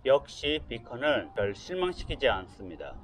역시 비컨은 별 실망시키지 않습니다.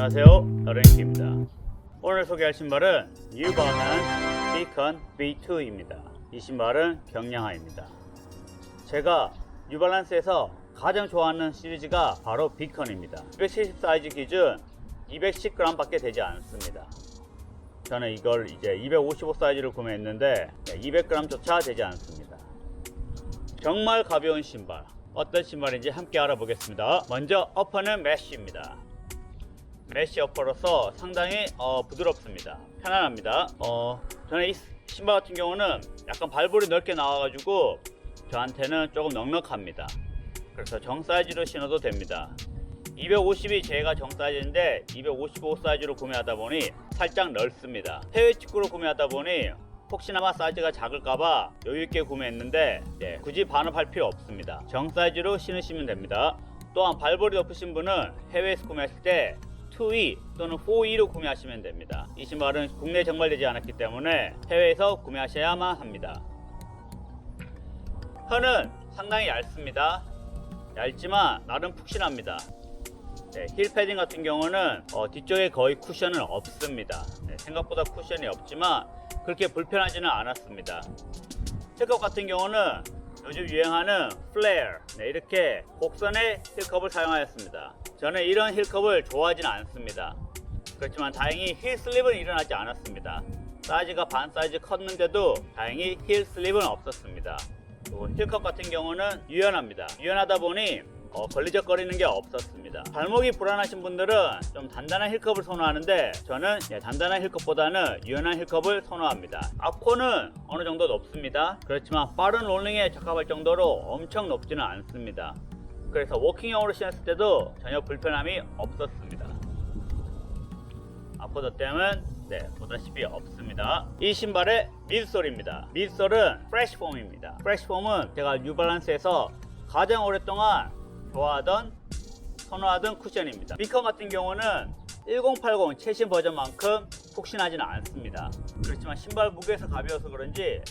안녕하세요, 더랭키입니다. 오늘 소개할 신발은 뉴 발란스 비컨 V2입니다. 이 신발은 경량화입니다. 제가 뉴 발란스에서 가장 좋아하는 시리즈가 바로 비컨입니다. 270 사이즈 기준 210g 밖에 되지 않습니다. 저는 이걸 이제 255 사이즈를 구매했는데 200g 조차 되지 않습니다. 정말 가벼운 신발, 어떤 신발인지 함께 알아보겠습니다. 먼저 어퍼는 메쉬입니다. 메쉬 어퍼로서 상당히 부드럽습니다. 편안합니다. 저는 이 신발 같은 경우는 약간 발볼이 넓게 나와가지고 저한테는 조금 넉넉합니다. 그래서 정 사이즈로 신어도 됩니다. 250이 제가 정 사이즈인데 255 사이즈로 구매하다 보니 살짝 넓습니다. 해외 직구로 구매하다 보니 혹시나마 사이즈가 작을까봐 여유있게 구매했는데 굳이 반납할 필요 없습니다. 정 사이즈로 신으시면 됩니다. 또한 발볼이 높으신 분은 해외에서 구매하실 때 2E 또는 4E로 구매하시면 됩니다. 이 신발은 국내에 정발되지 않았기 때문에 해외에서 구매하셔야만 합니다. 혀는 상당히 얇습니다. 얇지만 나름 푹신합니다. 힐 패딩 같은 경우는 뒤쪽에 거의 쿠션은 없습니다. 생각보다 쿠션이 없지만 그렇게 불편하지는 않았습니다. 힐컵 같은 경우는 요즘 유행하는 플레어, 이렇게 곡선의 힐컵을 사용하였습니다. 저는 이런 힐컵을 좋아하지는 않습니다. 그렇지만 다행히 힐 슬립은 일어나지 않았습니다. 사이즈가 반 사이즈 컸는데도 다행히 힐 슬립은 없었습니다. 그리고 힐컵 같은 경우는 유연합니다. 유연하다 보니 걸리적거리는 게 없었습니다. 발목이 불안하신 분들은 좀 단단한 힐컵을 선호하는데 저는 단단한 힐컵보다는 유연한 힐컵을 선호합니다. 앞코는 어느 정도 높습니다. 그렇지만 빠른 롤링에 적합할 정도로 엄청 높지는 않습니다. 그래서 워킹용으로 신었을 때도 전혀 불편함이 없었습니다. 앞코덧댐은 보다시피 없습니다. 이 신발의 미드솔입니다. 미드솔은 프레쉬폼입니다. 프레쉬폼은 제가 뉴발란스에서 가장 오랫동안 선호하던 쿠션입니다. 비컨 같은 경우는 1080 최신 버전만큼 푹신하지는 않습니다. 그렇지만 신발 무게에서 가벼워서 그런지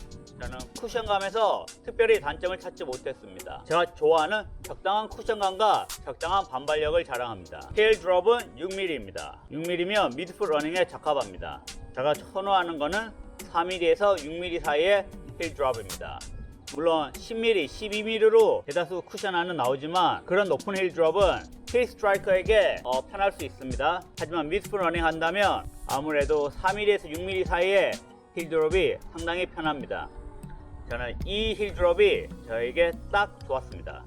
저는 쿠션감에서 특별히 단점을 찾지 못했습니다. 제가 좋아하는 적당한 쿠션감과 적당한 반발력을 자랑합니다. 힐 드롭은 6mm입니다. 6mm면 미드풋 러닝에 적합합니다. 제가 선호하는 거는 4mm에서 6mm 사이의 힐 드롭입니다. 물론 10mm, 12mm로 대다수 쿠션화는 나오지만 그런 높은 힐 드롭은 힐 스트라이커에게 편할 수 있습니다. 하지만 미드풋 러닝 한다면 아무래도 4mm에서 6mm 사이의 힐 드롭이 상당히 편합니다. 저는 이 힐 드롭이 저에게 딱 좋았습니다.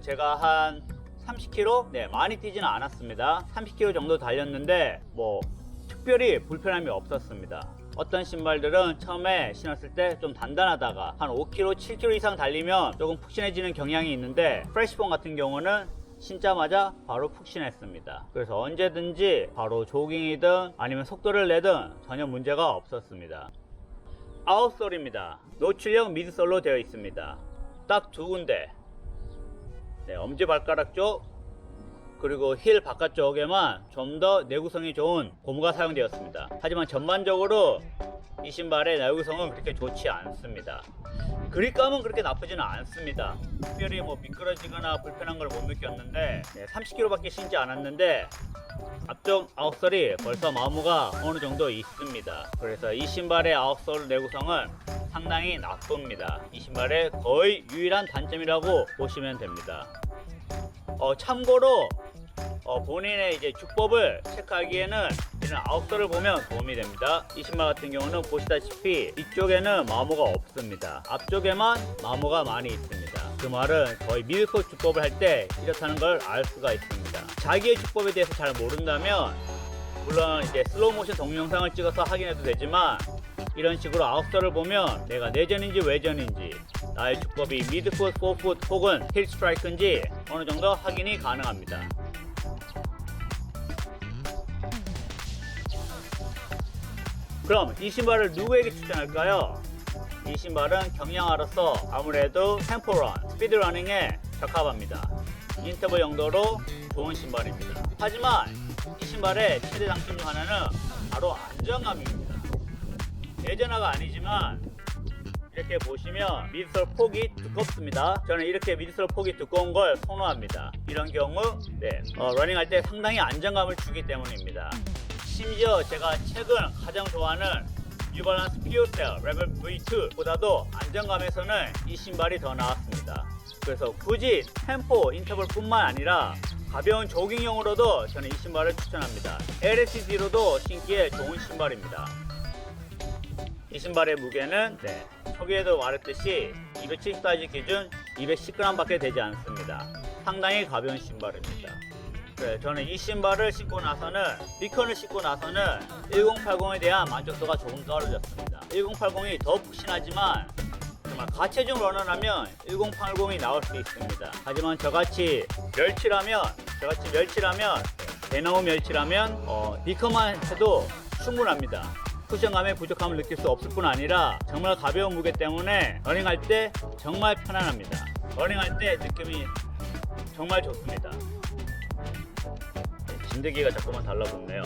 제가 한 30km? 네, 많이 뛰지는 않았습니다. 30km 정도 달렸는데 뭐 특별히 불편함이 없었습니다. 어떤 신발들은 처음에 신었을 때 좀 단단하다가 한 5km, 7km 이상 달리면 조금 푹신해지는 경향이 있는데 프레시본 같은 경우는 신자마자 바로 푹신했습니다. 그래서 언제든지 바로 조깅이든 아니면 속도를 내든 전혀 문제가 없었습니다. 아웃솔입니다. 노출형 미드솔로 되어 있습니다. 딱 두 군데, 네, 엄지발가락 쪽 그리고 힐 바깥쪽에만 좀 더 내구성이 좋은 고무가 사용되었습니다. 하지만 전반적으로 이 신발의 내구성은 그렇게 좋지 않습니다. 그립감은 그렇게 나쁘지는 않습니다. 특별히 뭐 미끄러지거나 불편한 걸 못 느꼈는데 30km밖에 신지 않았는데 앞쪽 아웃솔이 벌써 마모가 어느 정도 있습니다. 그래서 이 신발의 아웃솔 내구성은 상당히 나쁩니다. 이 신발의 거의 유일한 단점이라고 보시면 됩니다. 참고로 본인의 이제 주법을 체크하기에는 이런 아웃솔을 보면 도움이 됩니다. 이 신발 같은 경우는 보시다시피 이쪽에는 마모가 없습니다. 앞쪽에만 마모가 많이 있습니다. 그 말은 거의 미드솔 주법을 할 때 이렇다는 걸 알 수가 있습니다. 자기의 주법에 대해서 잘 모른다면 물론 이제 슬로우 모션 동영상을 찍어서 확인해도 되지만 이런 식으로 아웃솔을 보면 내가 내전인지 외전인지 나의 주법이 미드풋, 포풋 혹은 힐 스트라이크인지 어느 정도 확인이 가능합니다. 그럼 이 신발을 누구에게 추천할까요? 이 신발은 경량화로서 아무래도 템포런, 스피드러닝에 적합합니다. 인터벌 용도로 좋은 신발입니다. 하지만 이 신발의 최대 장점 중 하나는 바로 안정감입니다. 예전화가 아니지만 이렇게 보시면 미드솔 폭이 두껍습니다. 저는 이렇게 미드솔 폭이 두꺼운 걸 선호합니다. 이런 경우 러닝할 때 상당히 안정감을 주기 때문입니다. 심지어 제가 최근 가장 좋아하는 뉴발란스 피오셀 레벨 V2 보다도 안정감에서는 이 신발이 더 나았습니다. 그래서 굳이 템포 인터벌 뿐만 아니라 가벼운 조깅용으로도 저는 이 신발을 추천합니다. LSD로도 신기에 좋은 신발입니다. 이 신발의 무게는 초기에도 말했듯이 270 사이즈 기준 210g 밖에 되지 않습니다. 상당히 가벼운 신발입니다. 저는 이 신발을 신고 나서는 비컨을 신고 나서는 1080에 대한 만족도가 조금 떨어졌습니다. 1080이 더 푹신하지만 정말 가체중 러너라면 1080이 나올 수 있습니다. 하지만 저같이 멸치라면 대나무 멸치라면 비컨만 해도 충분합니다. 쿠션감의 부족함을 느낄 수 없을 뿐 아니라 정말 가벼운 무게 때문에 러닝할 때 정말 편안합니다. 러닝할 때 느낌이 정말 좋습니다. 진드기가 자꾸만 달라붙네요.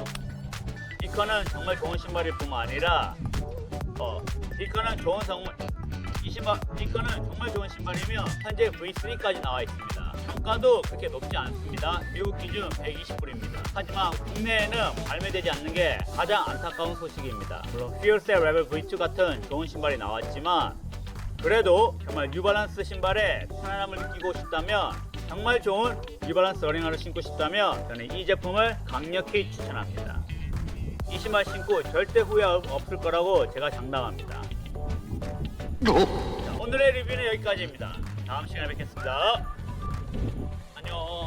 비컨은 정말 좋은 신발일 뿐만 아니라 비컨은 정말 좋은 신발이며 현재 V3까지 나와 있습니다. 단가도 그렇게 높지 않습니다. 미국 기준 120불입니다. 하지만 국내에는 발매되지 않는 게 가장 안타까운 소식입니다. 물론 피어셀 레벨 V2 같은 좋은 신발이 나왔지만 그래도 정말 뉴발란스 신발에 편안함을 느끼고 싶다면 정말 좋은 뉴발란스 러닝화를 신고 싶다면 저는 이 제품을 강력히 추천합니다. 이 신발 신고 절대 후회 없을 거라고 제가 장담합니다. 자, 오늘의 리뷰는 여기까지입니다. 다음 시간에 뵙겠습니다. 안녕.